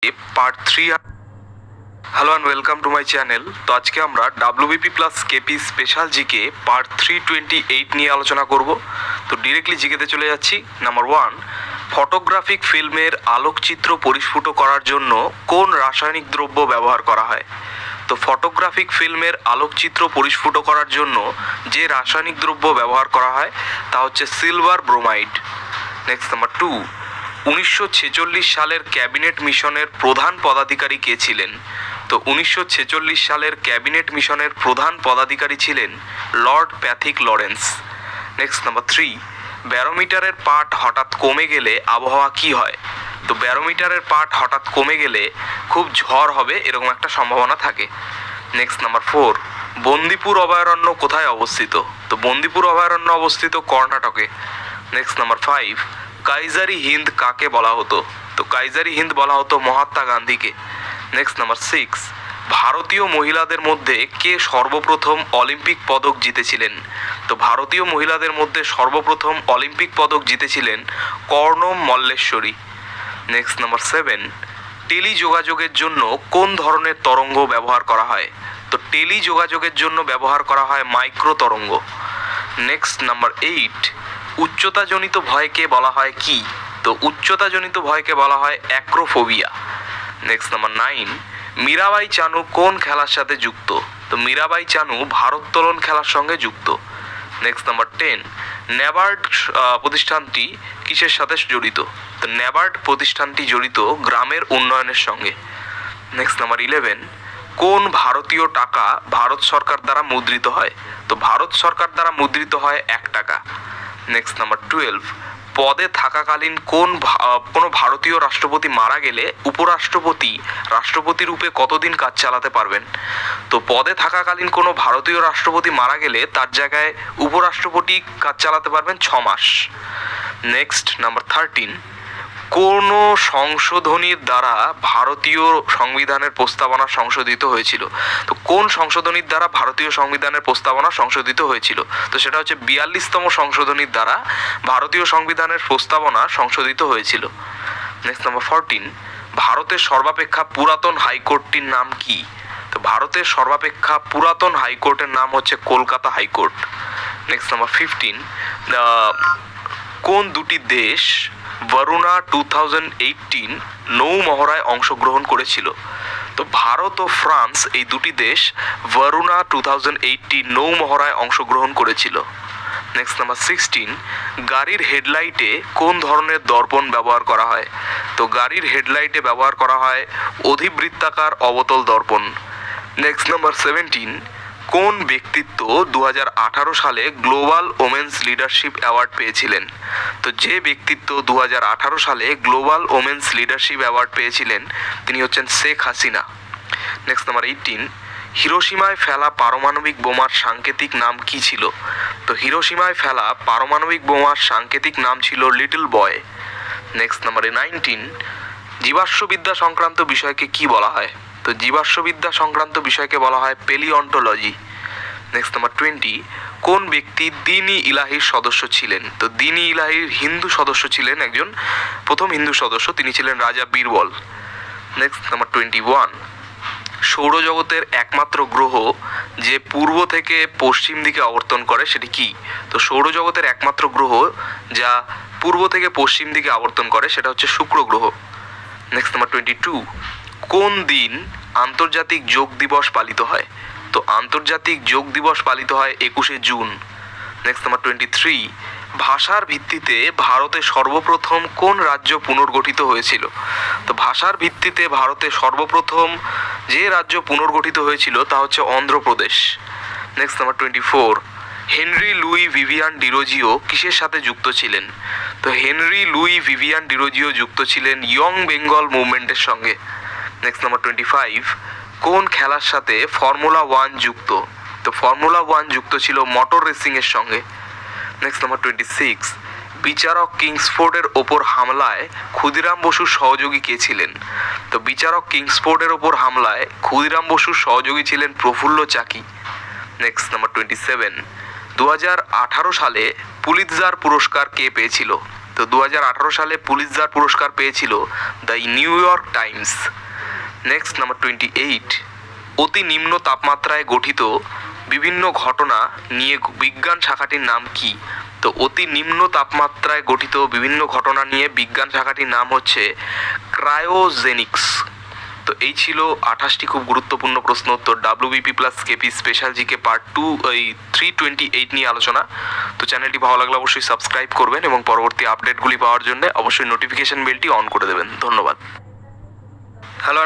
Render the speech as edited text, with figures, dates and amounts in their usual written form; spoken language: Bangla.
Part 3। Hello and welcome to my channel. তো আজকে আমরা WBP plus KP special GK part 328 নিয়ে আলোচনা করব। তো ডিরেক্টলি জিকেতে চলে যাচ্ছি। নাম্বার 1, ফটোগ্রাফিক ফিল্মের আলোকচিত্র পরিস্ফুট করার জন্য কোন রাসায়নিক দ্রব্য ব্যবহার করা হয়? তো ফটোগ্রাফিক ফিল্মের আলোকচিত্র পরিস্ফুট করার জন্য যে রাসায়নিক দ্রব্য ব্যবহার করা হয় তা হচ্ছে সিলভার ব্রোমাইড। নেক্সট নাম্বার 2, 1946 সালের ক্যাবিনেট মিশনের প্রধান পদাধিকারী কে ছিলেন? তো 1946 সালের ক্যাবিনেট মিশনের প্রধান পদাধিকারী ছিলেন Lord Pethick Lawrence. Next number 3, ব্যারোমিটারের পাঠ হঠাৎ কমে গেলে আবহাওয়া কি হয়? তো ব্যারোমিটারের পাঠ হঠাৎ কমে গেলে খুব ঝড় হবে, এরকম একটা সম্ভাবনা থাকে। নেক্সট নাম্বার 4, বন্দিপুর অভয়ারণ্য কোথায় অবস্থিত? তো বন্দিপুর অভয়ারণ্য অবস্থিত কর্ণাটকে। নেক্সট নাম্বার 5, কাইজারি হিন্দ কাকে বলা হতো? তো কাইজারি হিন্দ বলা হতো মহাত্মা গান্ধীকে। নেক্সট নাম্বার 6, ভারতীয় মহিলাদের মধ্যে কে সর্বপ্রথম অলিম্পিক পদক জিতেছিলেন? তো ভারতীয় মহিলাদের মধ্যে সর্বপ্রথম অলিম্পিক পদক জিতেছিলেন কর্ণম মল্লেশ্বরী। নেক্সট নাম্বার 7, টেলিযোগাযোগের জন্য কোন ধরনের তরঙ্গ ব্যবহার করা হয়? তো টেলিযোগাযোগের জন্য ব্যবহার করা হয় মাইক্রো তরঙ্গ। নেক্সট নাম্বার 8, উচ্চতাজনিত ভয়কে বলা হয় কি? তো উচ্চতাজনিত ভয়কে বলা হয় অ্যাক্রোফোবিয়া। নেক্সট নাম্বার 9, মীরাবাই চানু কোন খেলার সাথে যুক্ত? তো মীরাবাই চানু ভারোত্তোলন খেলার সঙ্গে যুক্ত। নেক্সট নাম্বার 10, ন্যাবার্ড প্রতিষ্ঠানটি কিসের সাথে জড়িত? তো ন্যাবার্ড প্রতিষ্ঠানটি জড়িত গ্রামের উন্নয়নের সঙ্গে। নেক্সট নাম্বার 11, কোন ভারতীয় টাকা ভারত সরকার দ্বারা মুদ্রিত হয়? তো ভারত সরকার দ্বারা মুদ্রিত হয় 1 টাকা। নেক্সট নাম্বার 12, পদে থাকাকালীন কোনো ভারতীয় রাষ্ট্রপতি মারা গেলে উপরাষ্ট্রপতি রাষ্ট্রপতি রূপে কতদিন কাজ চালাতে পারবেন? তো পদে থাকাকালীন কোনো ভারতীয় রাষ্ট্রপতি মারা গেলে তার জায়গায় উপরাষ্ট্রপতি কাজ চালাতে পারবেন 6 মাস। নেক্সট নাম্বার 13, কোন সংশোধনীর দ্বারা ভারতীয় সংবিধানের প্রস্তাবনা সংশোধিত হয়েছিল? তো কোন সংশোধনীর দ্বারা ভারতীয় সংবিধানের প্রস্তাবনা সংশোধিত হয়েছিল? তো সেটা হচ্ছে 42তম সংশোধনীর দ্বারা ভারতীয় সংবিধানের প্রস্তাবনা সংশোধিত হয়েছিল। নেক্সট নাম্বার 14, ভারতের সর্বাপেক্ষা পুরাতন হাইকোর্টটির নাম কি? তো ভারতের সর্বাপেক্ষা পুরাতন হাইকোর্টের নাম হচ্ছে কলকাতা হাইকোর্ট। নেক্সট নাম্বার 15, কোন দুটি দেশ বরুণা 2018 নৌ মহড়ায় অংশগ্রহণ করেছিল? তো ভারত ও ফ্রান্স এই দুটি দেশ বরুণা 2018 নৌ মহড়ায় অংশগ্রহণ করেছিল। নেক্সট নাম্বার 16, গাড়ির হেডলাইটে কোন ধরনের দর্পণ ব্যবহার করা হয়? তো গাড়ির হেডলাইটে ব্যবহার করা হয় অধিবৃত্তাকার অবতল দর্পণ। নেক্সট নাম্বার 17, কোন ব্যক্তিত্ব 2018 সালে গ্লোবাল ওমেন্স লিডারশিপ অ্যাওয়ার্ড পেয়েছিলেন? তো যে ব্যক্তিত্ব 2018 সালে গ্লোবাল ওমেন্স লিডারশিপ অ্যাওয়ার্ড পেয়েছিলেন তিনি হচ্ছেন শেখ হাসিনা। নেক্সট নাম্বার 18, হিরোশিমায় ফেলা পারমাণবিক বোমার সাংকেতিক নাম কি ছিল? তো হিরোশিমায় ফেলা পারমাণবিক বোমার সাংকেতিক নাম ছিল লিটল বয়। নেক্সট নাম্বার 19, জীবাশ্মবিদ্যা সংক্রান্ত বিষয়কে কি বলা হয়? তো জীবাশ্মবিদ্যা সংক্রান্ত বিষয়কে বলা হয় পেলিওন্টোলজি। নেক্সট নাম্বার 20, কোন ব্যক্তি দ্বীন-ই ইলাহির সদস্য ছিলেন? তো দ্বীন-ই ইলাহির হিন্দু সদস্য ছিলেন একজন, প্রথম হিন্দু সদস্য, তিনি ছিলেন রাজা বীরবল। নেক্সট নাম্বার 21, সৌরজগতের একমাত্র গ্রহ যে পূর্ব থেকে পশ্চিম দিকে আবর্তন করে সেটি কি? তো সৌরজগতের একমাত্র গ্রহ যা পূর্ব থেকে পশ্চিম দিকে আবর্তন করে সেটা হচ্ছে শুক্র গ্রহ। নেক্সট নাম্বার 22, কোন দিন আন্তর্জাতিক যোগ দিবস পালিত হয়? তো আন্তর্জাতিক যোগ দিবস পালিত হয় 21শে জুন। নেক্সট নাম্বার 23, ভাষার ভিত্তিতে ভারতে সর্বপ্রথম কোন রাজ্য পুনর্গঠিত হয়েছিল? তো ভাষার ভিত্তিতে ভারতে সর্বপ্রথম যে রাজ্য পুনর্গঠিত হয়েছিল তা হচ্ছে Andhra Pradesh. Next number 24, Henry Louis Vivian Derozio কিসের সাথে যুক্ত ছিলেন? তো হেনরি লুই ভিভিয়ান ডিরোজিও যুক্ত ছিলেন ইয়ং বেঙ্গল মুভমেন্টের সঙ্গে। নেক্সট নাম্বার 25, কোন খেলার সাথে ফর্মুলা 1 যুক্ত? তো ফর্মুলা 1 যুক্ত ছিল মোটর রেসিংয়ের সঙ্গে। নেক্সট নাম্বার 26, বিচারক কিংসফোর্ডের ওপর হামলায় ক্ষুদিরাম বসুর সহযোগী কে ছিলেন? তো বিচারক কিংসফোর্ডের ওপর হামলায় ক্ষুদিরাম বসুর সহযোগী ছিলেন প্রফুল্ল চাকি। নেক্সট নাম্বার 27, 2018 সালে পুলিৎজার পুরস্কার কে পেয়েছিল? তো তো 2018 সালে পুলিৎজার পুরস্কার পেয়েছিল the new York Times. Next number 28, অতি নিম্ন তাপমাত্রায় গঠিত বিভিন্ন ঘটনা নিয়ে বিজ্ঞান শাখাটির নাম কি? তো অতি নিম্ন তাপমাত্রায় গঠিত বিভিন্ন ঘটনা নিয়ে বিজ্ঞান শাখাটির নাম হচ্ছে ক্রায়োজেনিক্স। তো এই ছিল 28টি খুব গুরুত্বপূর্ণ প্রশ্ন উত্তর WBP plus KP special GK part 2 এই 328 নিয়ে আলোচনা। তো চ্যানেলটি ভালো লাগলে অবশ্যই সাবস্ক্রাইব করবেন এবং পরবর্তী আপডেটগুলি পাওয়ার জন্য অবশ্যই নোটিফিকেশন বেলটি অন করে দেবেন। ধন্যবাদ। হ্যালো